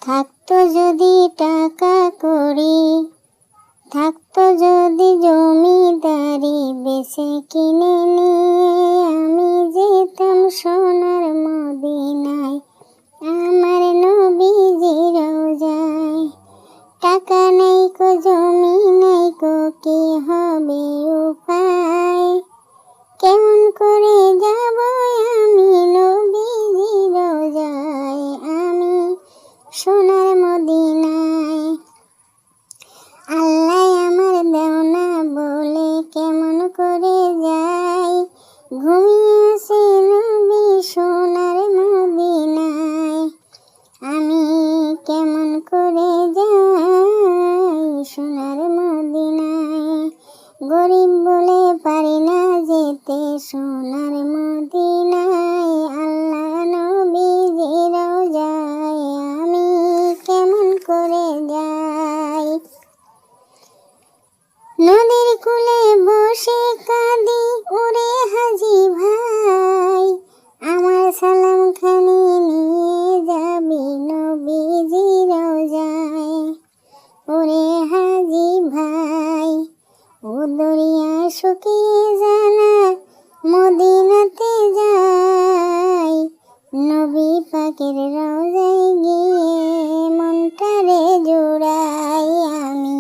থাকতো যদি টাকা কড়ি, থাকতো যদি জমিদারি, বেচে কিনে নিয়ে আমি যেতাম সোনার মদিনায়, আমার নবীজির রওজায়। টাকা নাই কো জমি নাই কো, কি হবে উপায়, কেমন করে যাব আমি নবীজির রওজায়, আমি সোনার মদিনায়। আল্লাহ আমার দেও না বলে কেমন করে যাই, ঘুমিয়ে আছি নবী সোনার মদিনায়, আমি কেমন করে যাই সোনার মদিনায়। গরিব বলে পারি না যেতে সোনার মদিনায়, আল্লাহ নবীজির রওজায়, আমি কেমন করে যাই। নদীর কূলে বসে কাঁদি ওরে হাজি ভাই, আমার সালাম খানি নিয়ে যাবি নবীজির রওজায়, ওরে হাজি ভাই। ও দরিয়া শুকিয়ে জানা মদিনাতে যাই, নবী পাকের রওজায় গিয়ে মনটারে জোড়াই আমি।